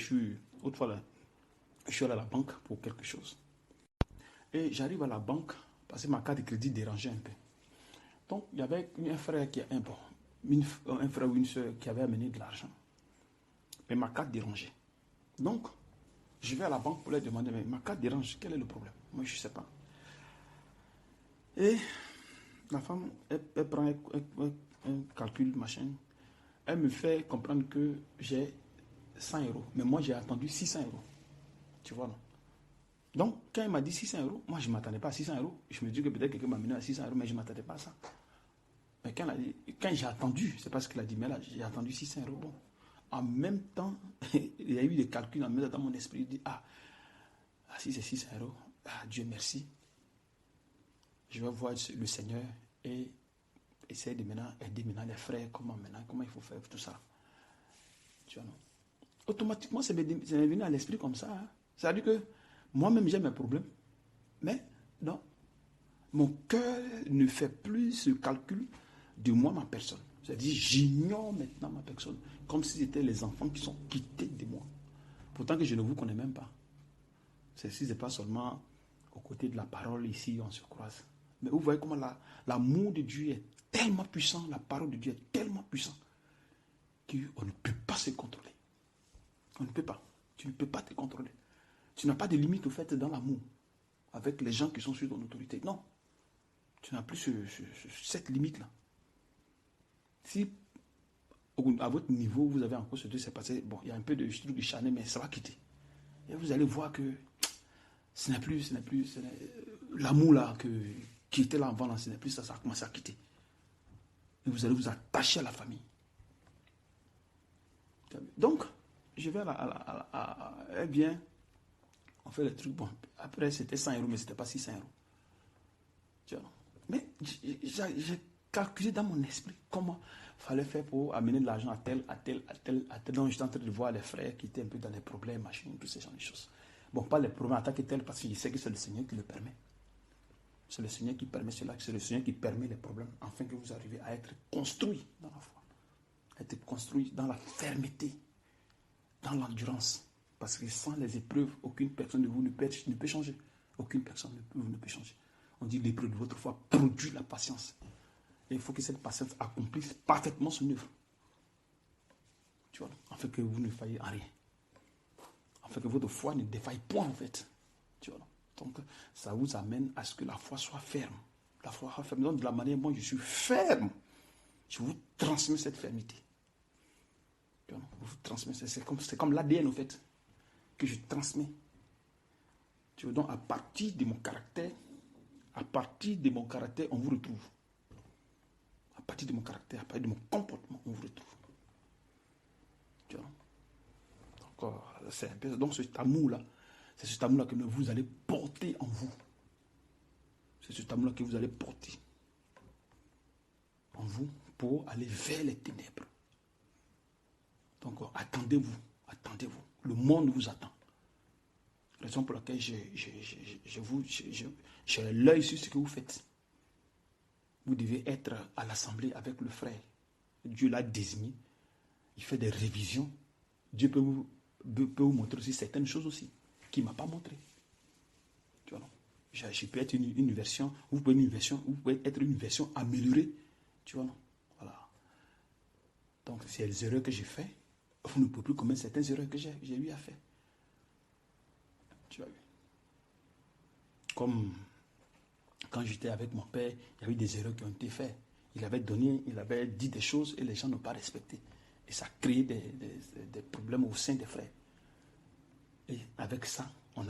je suis allé à la banque pour quelque chose. Et j'arrive à la banque parce que ma carte de crédit dérangeait un peu. Donc, il y avait un frère un frère ou une soeur qui avait amené de l'argent. Mais ma carte dérangeait. Donc, je vais à la banque pour leur demander, mais ma carte dérange, quel est le problème? Moi, je ne sais pas. Et la femme, elle prend un calcul, machin. Elle me fait comprendre que j'ai 100 euros. Mais moi, j'ai attendu 600 euros. Tu vois, non? Donc, quand elle m'a dit 600 euros, moi, je ne m'attendais pas à 600 euros. Je me dis que peut-être quelqu'un m'a amené à 600 euros, mais je ne m'attendais pas à ça. Mais quand j'ai attendu, c'est pas ce qu'elle a dit, mais là, j'ai attendu 600 euros. Bon. En même temps, il y a eu des calculs en même temps dans mon esprit. Il dit, si c'est 600 euros, Dieu merci. Je vais voir le Seigneur et essayer de aider les frères, comment il faut faire tout ça. Tu vois, non? Automatiquement, ça m'est venu à l'esprit comme ça. Hein. C'est-à-dire que moi-même, j'ai mes problèmes. Mais non, mon cœur ne fait plus ce calcul de moi, ma personne. C'est-à-dire, j'ignore maintenant ma personne, comme si c'était les enfants qui sont quittés de moi. Pourtant que je ne vous connais même pas. Ce n'est pas seulement aux côtés de la parole, ici, on se croise. Mais vous voyez comment l'amour de Dieu est tellement puissant, la parole de Dieu est tellement puissante, qu'on ne peut pas se contrôler. On ne peut pas. Tu ne peux pas te contrôler. Tu n'as pas de limite, au fait, dans l'amour, avec les gens qui sont sous ton autorité. Non. Tu n'as plus cette limite-là. Si à votre niveau, vous avez encore ce truc, c'est passé, bon, il y a un peu de truc de charnel, mais ça va quitter. Et vous allez voir que ce n'est plus l'amour là qui était là avant, là, ce n'est plus ça, ça a commencé à quitter. Et vous allez vous attacher à la famille. Donc, je vais elle vient, on fait le truc, bon, après c'était 100 euros, mais c'était pas 600 euros. Tu vois. Mais j'ai calculé dans mon esprit comment il fallait faire pour amener de l'argent à tel. Donc j'étais en train de voir les frères qui étaient un peu dans des problèmes, machin, tous ces genre de choses. Bon, pas les problèmes en tant que tel, parce que je sais que c'est le Seigneur qui le permet. C'est le Seigneur qui permet cela, c'est le Seigneur qui permet les problèmes, afin que vous arriviez à être construit dans la foi, à être construit dans la fermeté, dans l'endurance. Parce que sans les épreuves, aucune personne de vous ne peut changer. Aucune personne ne peut changer. On dit l'épreuve de votre foi produit la patience. Et il faut que cette patience accomplisse parfaitement son œuvre. Tu vois, afin que vous ne failliez en rien. Afin que votre foi ne défaille point, en fait. Tu vois. Donc, ça vous amène à ce que la foi soit ferme. La foi soit ferme. Donc, de la manière dont je suis ferme, je vous transmets cette fermeté. Tu vois, je vous transmets, c'est comme l'ADN, en fait, que je transmets. Tu vois, donc, à partir de mon caractère, on vous retrouve. À partir de mon caractère, à partir de mon comportement, on vous retrouve. Tu vois. Donc, cet amour-là, c'est cet amour-là que vous allez porter en vous. C'est cet amour-là que vous allez porter en vous pour aller vers les ténèbres. Donc, attendez-vous. Le monde vous attend. Raison pour laquelle j'ai l'œil sur ce que vous faites. Vous devez être à l'assemblée avec le frère. Dieu l'a désigné. Il fait des révisions. Dieu peut vous montrer aussi certaines choses aussi qu'il ne m'a pas montré. Tu vois, non? Je peux être une version, vous pouvez être une version améliorée. Tu vois, non? Voilà. Donc, c'est les erreurs que j'ai faites. Vous ne pouvez plus commettre certaines erreurs que j'ai eu à faire. Tu vois. Comme quand j'étais avec mon père, il y a eu des erreurs qui ont été faites. Il avait dit des choses et les gens n'ont pas respecté. Et ça a créé des problèmes au sein des frères. Et avec ça, il y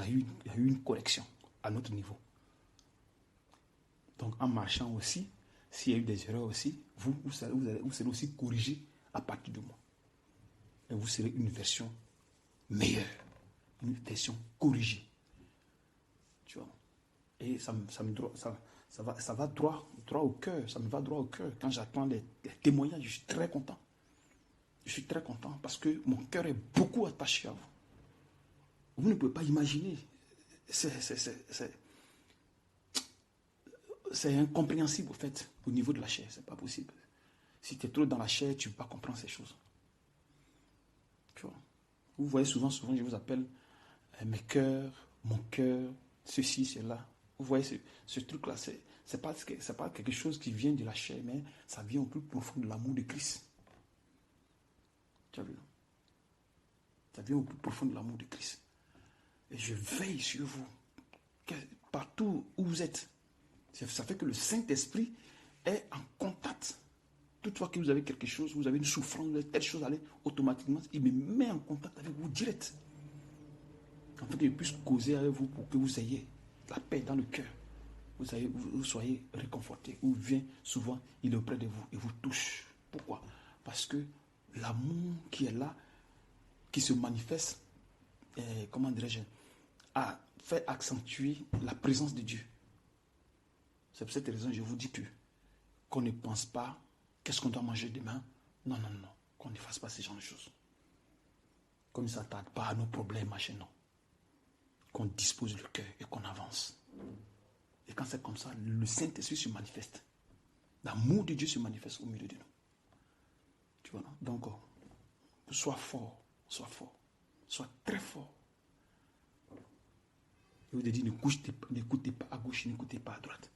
a eu une correction à notre niveau. Donc en marchant aussi, s'il y a eu des erreurs aussi, vous serez aussi corrigé à partir de moi. Et vous serez une version meilleure, une version corrigée. Tu vois. Et ça va droit au cœur. Ça me va droit au cœur. Quand j'attends les témoignages, je suis très content. Je suis très content parce que mon cœur est beaucoup attaché à vous. Vous ne pouvez pas imaginer. C'est incompréhensible, au fait, au niveau de la chair. C'est pas possible. Si tu es trop dans la chair, tu ne peux pas comprendre ces choses. Tu vois. Vous voyez souvent, je vous appelle mes cœurs, mon cœur, ceci, cela. Vous voyez ce truc-là, c'est pas quelque chose qui vient de la chair, mais ça vient au plus profond de l'amour de Christ. Tu as vu? Ça vient au plus profond de l'amour de Christ. Et je veille sur vous, partout où vous êtes. Ça fait que le Saint-Esprit est en contact. Toutefois que vous avez quelque chose, vous avez une souffrance, vous avez telle chose à aller, automatiquement, il me met en contact avec vous direct. Afin qu'il puisse causer avec vous pour que vous ayez la paix dans le cœur. Vous soyez réconforté. Ou vient souvent, il est auprès de vous et vous touche. Pourquoi? Parce que l'amour qui est là, qui se manifeste, comment dirais-je, a fait accentuer la présence de Dieu. C'est pour cette raison que je vous dis qu'on ne pense pas qu'est-ce qu'on doit manger demain. Non. Qu'on ne fasse pas ce genre de choses. Qu'on ne s'attarde pas à nos problèmes, machin, non. Qu'on dispose le cœur et qu'on avance. Et quand c'est comme ça, le Saint-Esprit se manifeste. L'amour de Dieu se manifeste au milieu de nous. Tu vois, non? Donc, sois fort. Sois très fort. Je vous ai dit, n'écoutez pas à gauche, n'écoutez pas à droite.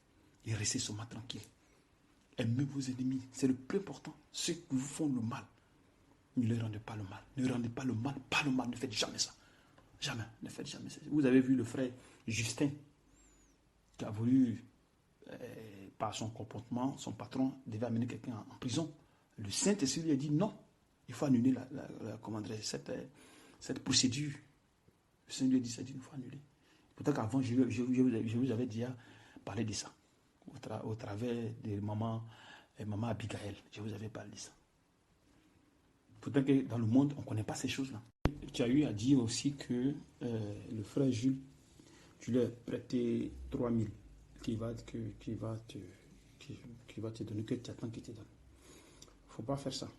Et restez seulement tranquille. Aimez vos ennemis. C'est le plus important. Ceux qui vous font le mal, ne leur rendez pas le mal. Ne rendez pas le mal. Pas le mal. Ne faites jamais ça. Jamais. Ne faites jamais ça. Vous avez vu le frère Justin qui a voulu, par son comportement, son patron devait amener quelqu'un en prison. Le Saint-Esprit lui a dit non. Il faut annuler cette procédure. Le Saint lui a dit ça. Il faut annuler. Peut-être qu'avant, je vous avais déjà parlé de ça. Au travers de maman Abigail. Je vous avais parlé de ça. Peut-être que dans le monde, on ne connaît pas ces choses-là. Tu as eu à dire aussi que le frère Jules, tu lui as prêté 3 000 qui va te donner, que tu attends qu'il te donne. Il ne faut pas faire ça.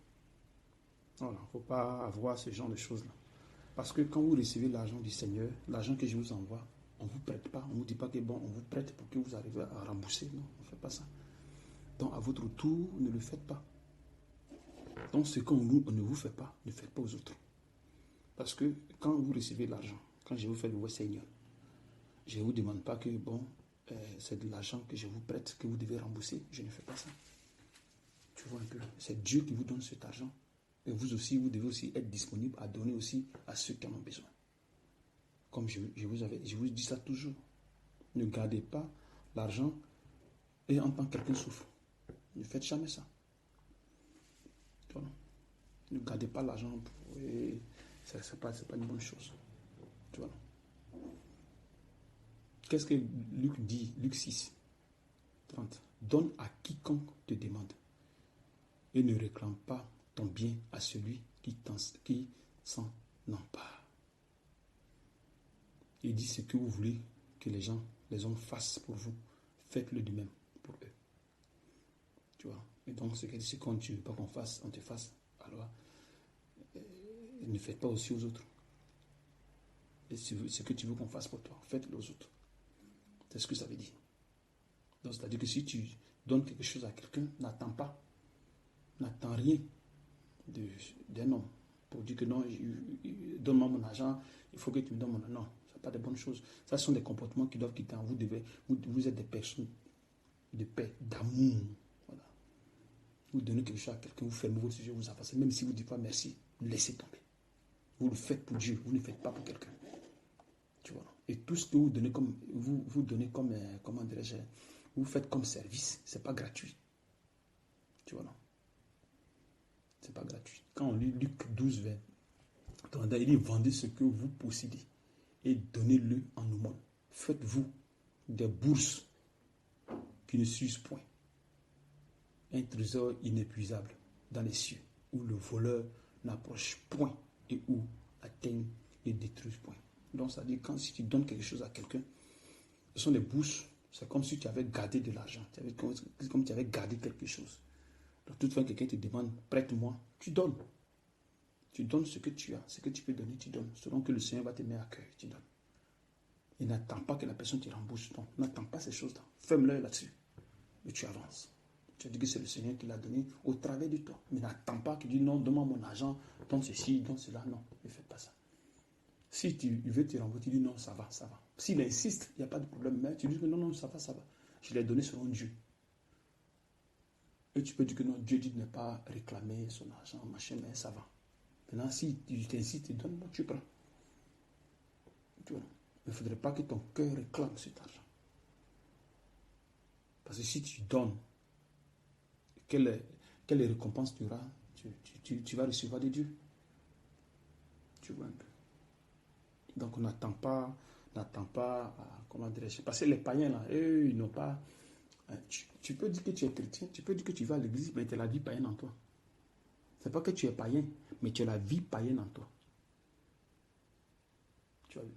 Voilà, il ne faut pas avoir ce genre de choses-là. Parce que quand vous recevez l'argent du Seigneur, l'argent que je vous envoie, on ne vous prête pas. On ne vous dit pas que bon, on vous prête pour que vous arriviez à rembourser. Non, on ne fait pas ça. Donc, à votre tour, ne le faites pas. Donc, ce qu'on ne vous fait pas, ne faites pas aux autres. Parce que quand vous recevez l'argent, quand je vous fais le Seigneur, Je ne vous demande pas que, bon, c'est de l'argent que je vous prête, que vous devez rembourser. Je ne fais pas ça. Tu vois un peu. C'est Dieu qui vous donne cet argent. Et vous aussi, vous devez aussi être disponible à donner aussi à ceux qui en ont besoin. Comme je vous dis ça toujours. Ne gardez pas l'argent et en tant que quelqu'un souffre. Ne faites jamais ça. Tu vois, non? Ne gardez pas l'argent et c'est pas une bonne chose. Tu vois, non? Qu'est-ce que Luc dit? Luc 6, 30. Donne à quiconque te demande et ne réclame pas ton bien à celui qui s'en empare. Il dit ce que vous voulez que les hommes fassent pour vous, faites-le de même pour eux. Tu vois. Et donc, c'est quand tu ne veux pas on te fasse, alors ne faites pas aussi aux autres. Et ce que tu veux qu'on fasse pour toi, faites-le aux autres. C'est ce que ça veut dire. Donc, c'est-à-dire que si tu donnes quelque chose à quelqu'un, n'attends rien d'un homme pour dire que non, donne-moi mon argent, il faut que tu me donnes mon argent. Non, ce n'est pas de bonnes choses. Ça sont des comportements qui doivent quitter. Vous êtes des personnes de paix, d'amour. Voilà. Vous donnez quelque chose à quelqu'un, vous fermez votre sujet, vous avancez. Même si vous ne dites pas merci, laissez tomber. Vous le faites pour Dieu, vous ne le faites pas pour quelqu'un. Tu vois. Et tout ce que vous donnez comme, comment dirais-je, vous faites comme service, ce n'est pas gratuit. Tu vois, non? C'est pas gratuit. Quand on lit Luc 12, 20, il dit vendez ce que vous possédez et donnez-le en aumône. Faites-vous des bourses qui ne s'usent point. Un trésor inépuisable dans les cieux où le voleur n'approche point et où la teigne ne détruit point. Donc, ça dit quand si tu donnes quelque chose à quelqu'un, ce sont des bourses, c'est comme si tu avais gardé de l'argent, comme si tu avais gardé quelque chose. Donc, toutefois, quelqu'un te demande, prête-moi, tu donnes. Tu donnes ce que tu as, ce que tu peux donner, tu donnes. Selon que le Seigneur va te mettre à cœur, tu donnes. Et n'attends pas que la personne te rembourse. Non, n'attends pas ces choses-là. Ferme-le là-dessus. Et tu avances. Tu as dit que c'est le Seigneur qui l'a donné au travers de toi. Mais n'attends pas qu'il dise non, donne-moi mon argent, donne ceci, donne cela. Non, ne fais pas ça. Si tu veux te rembourser, tu dis non, ça va, ça va. S'il insiste, il n'y a pas de problème. Mais tu dis que non, non, ça va, ça va. Je l'ai donné selon Dieu. Et tu peux dire que non, Dieu dit de ne pas réclamer son argent, machin, mais ça va. Maintenant, si tu t'insistes, tu donnes, tu prends. Tu vois. Il ne faudrait pas que ton cœur réclame cet argent. Parce que si tu donnes, quelle récompense tu auras, tu vas recevoir de Dieu. Tu vois un peu. Donc on n'attend pas, comment dirais-je, parce que les païens là, eux, ils n'ont pas. Tu peux dire que tu es chrétien, tu peux dire que tu vas à l'église, mais tu as la vie païenne en toi. C'est pas que tu es païen, mais tu as la vie païenne en toi. Tu vois bien.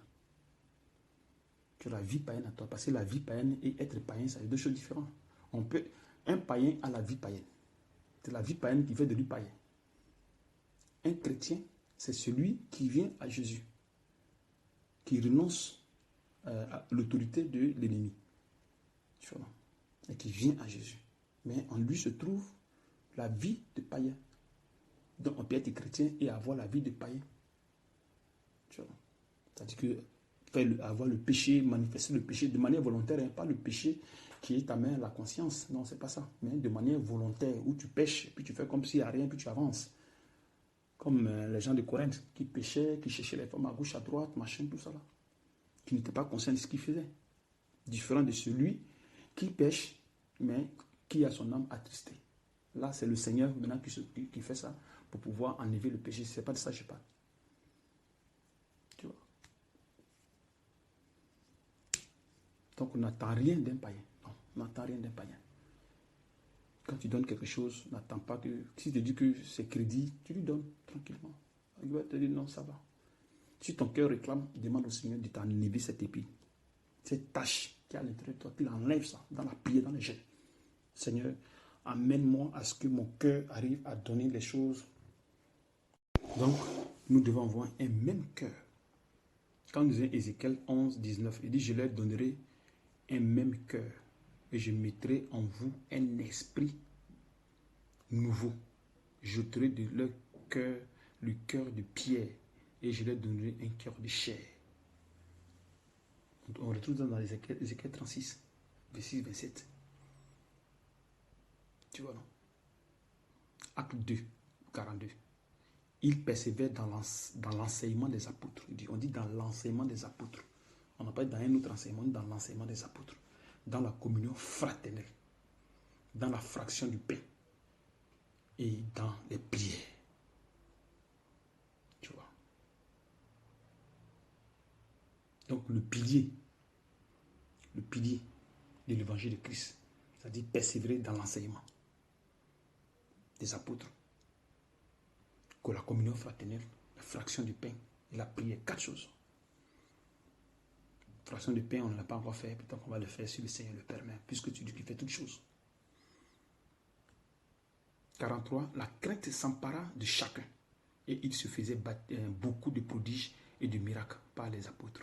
Tu as la vie païenne en toi, parce que la vie païenne et être païen, c'est deux choses différentes. Un païen a la vie païenne. C'est la vie païenne qui fait de lui païen. Un chrétien, c'est celui qui vient à Jésus, qui renonce à l'autorité de l'ennemi. Tu vois, et qui vient à Jésus. Mais en lui se trouve la vie de païen. Donc on peut être chrétien et avoir la vie de païen. Tu vois. C'est-à-dire que avoir le péché, manifester le péché de manière volontaire, hein, pas le péché qui est ta main, la conscience. Non, c'est pas ça. Mais de manière volontaire, où tu pêches, puis tu fais comme s'il n'y a rien, puis tu avances. Comme les gens de Corinthe qui péchaient, qui cherchaient les femmes à gauche, à droite, machin, tout ça là. Qui n'étaient pas conscients de ce qu'ils faisaient. Différent de celui qui pêche, mais qui a son âme attristée. Là, c'est le Seigneur maintenant qui fait ça pour pouvoir enlever le péché. C'est pas de ça que je parle. Tu vois. Donc, on n'attend rien d'un païen. Non, on n'attend rien d'un païen. Quand tu donnes quelque chose, n'attends pas que... Si tu dis que c'est crédit, tu lui donnes tranquillement. Il va te dire non, ça va. Si ton cœur réclame, demande au Seigneur de t'enlever cette épine. Cette tâche qui est à l'intérieur de toi, qu'il enlève ça dans la prière, dans les jets. Seigneur, amène-moi à ce que mon cœur arrive à donner les choses. Donc, nous devons avoir un même cœur. Quand nous disons Ézéchiel 11, 19, il dit, je leur donnerai un même cœur et je mettrai en vous un esprit nouveau. J'ôterai de leur cœur le cœur de pierre et je leur donnerai un cœur de chair. On retrouve dans Ézéchiel 36, 26, 27. Tu vois, non? Acte 2, 42. Il persévère dans l'enseignement des apôtres. On dit dans l'enseignement des apôtres. On n'a pas dit dans un autre enseignement, dans l'enseignement des apôtres. Dans la communion fraternelle. Dans la fraction du pain. Et dans les prières. Tu vois. Donc le pilier de l'évangile de Christ, c'est-à-dire persévérer dans l'enseignement des apôtres, que la communion fraternelle, la fraction du pain et la prière, 4 choses. Fraction du pain, on ne l'a pas encore fait, peut-être qu'on va le faire si le Seigneur le permet, puisque tu dis qu'il fait toutes choses. 43, la crainte s'empara de chacun, et il se faisait beaucoup de prodiges et de miracles par les apôtres.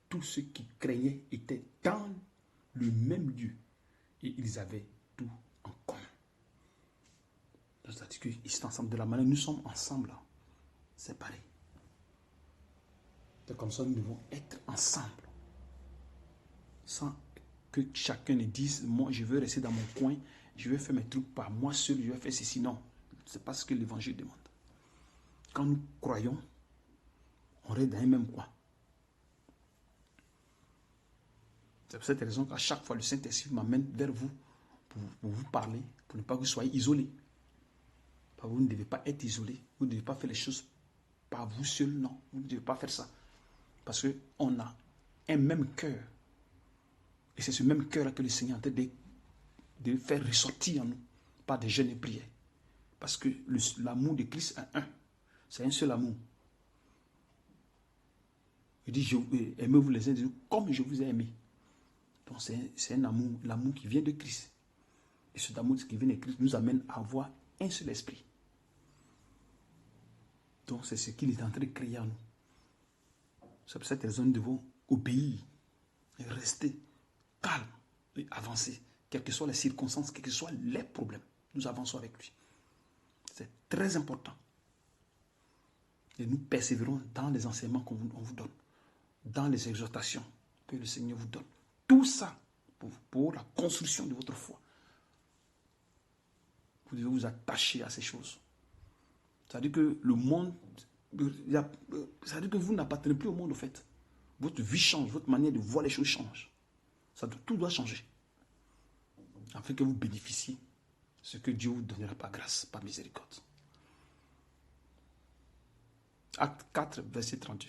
Tous ceux qui craignaient étaient dans le même lieu, et ils avaient tout en commun. C'est-à-dire qu'ils sont ensemble. De la manière nous sommes ensemble, là, c'est pareil. C'est comme ça que nous devons être ensemble. Sans que chacun ne dise, moi je veux rester dans mon coin, je vais faire mes trucs par moi seul, je vais faire ceci. Non, ce n'est pas ce que l'évangile demande. Quand nous croyons, on reste dans un même coin. C'est pour cette raison qu'à chaque fois, le Saint-Esprit m'amène vers vous pour vous parler, pour ne pas que vous soyez isolés. Vous ne devez pas être isolés. Vous ne devez pas faire les choses par vous seul. Non, vous ne devez pas faire ça. Parce qu'on a un même cœur. Et c'est ce même cœur-là que le Seigneur est en train de faire ressortir en nous par des jeûnes et prières. Parce que l'amour de Christ est un. C'est un seul amour. Il dit, aimez-vous les uns des autres comme je vous ai aimé. Donc c'est un amour, l'amour qui vient de Christ. Et cet amour qui vient de Christ nous amène à avoir un seul esprit. Donc c'est ce qu'il est en train de créer en nous. C'est pour cette raison que nous devons obéir et rester calme et avancer. Quelles que soient les circonstances, quels que soient les problèmes, nous avançons avec lui. C'est très important. Et nous persévérons dans les enseignements qu'on vous donne, dans les exhortations que le Seigneur vous donne. Tout ça pour la construction de votre foi. Vous devez vous attacher à ces choses. C'est-à-dire que le monde, c'est-à-dire que vous n'appartenez plus au monde, en fait. Votre vie change, votre manière de voir les choses change. Tout doit changer. Afin que vous bénéficiez de ce que Dieu vous donnera par grâce, par miséricorde. Acte 4, verset 32.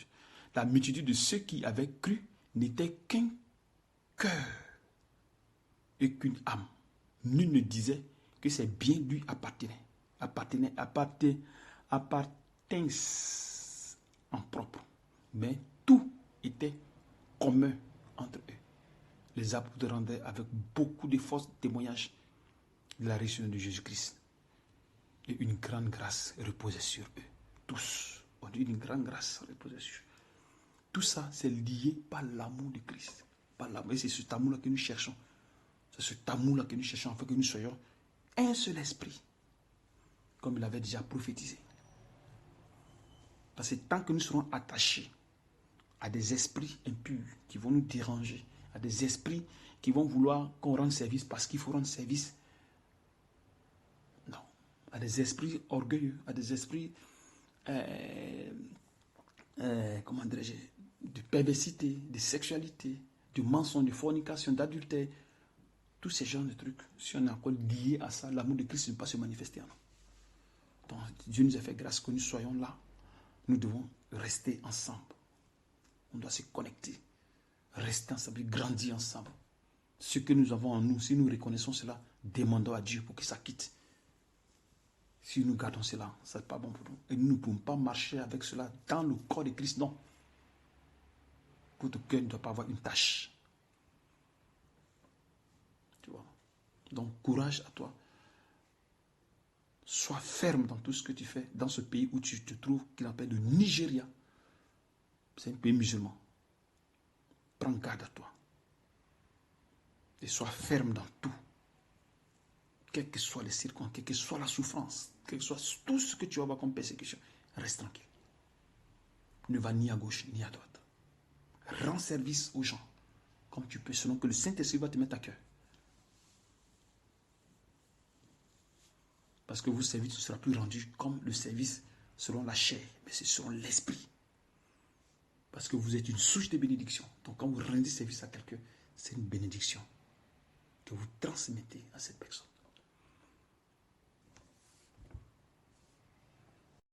La multitude de ceux qui avaient cru n'était qu'un cœur et qu'une âme. Nul ne disait que ses biens lui appartenaient en propre. Mais tout était commun entre eux. Les apôtres rendaient avec beaucoup de force témoignage de la résurrection de Jésus-Christ. Et une grande grâce reposait sur eux. Tous. On dit une grande grâce reposait sur eux. Tout ça, c'est lié par l'amour de Christ. Par l'amour. Et c'est cet amour-là que nous cherchons. C'est cet amour-là que nous cherchons afin que nous soyons un seul esprit. Comme il avait déjà prophétisé. Parce que tant que nous serons attachés à des esprits impurs qui vont nous déranger, à des esprits qui vont vouloir qu'on rende service parce qu'il faut rendre service, non, à des esprits orgueilleux, à des esprits, comment dirais-je, de perversité, de sexualité, de mensonge, de fornication, d'adultère, tous ces genres de trucs, si on est encore lié à ça, l'amour de Christ ne peut pas se manifester en nous. Donc Dieu nous a fait grâce que nous soyons là. Nous devons rester ensemble. On doit se connecter, rester ensemble, grandir ensemble. Ce que nous avons en nous, si nous reconnaissons cela, demandons à Dieu pour que ça quitte. Si nous gardons cela, ce n'est pas bon pour nous. Et nous ne pouvons pas marcher avec cela dans le corps de Christ, non. Votre cœur ne doit pas avoir une tâche. Tu vois. Donc, courage à toi. Sois ferme dans tout ce que tu fais dans ce pays où tu te trouves, qu'il appelle le Nigeria. C'est un pays musulman. Prends garde à toi. Et sois ferme dans tout. Quelles que soient les circonstances, quelle que soit la souffrance, quel que soit tout ce que tu vas avoir comme persécution, reste tranquille. Ne va ni à gauche ni à droite. Rends service aux gens. comme tu peux, selon que le Saint-Esprit va te mettre à cœur. Parce que votre service ne sera plus rendu comme le service selon la chair, mais c'est selon l'esprit. Parce que vous êtes une souche de bénédiction. Donc quand vous rendez service à quelqu'un, c'est une bénédiction que vous transmettez à cette personne.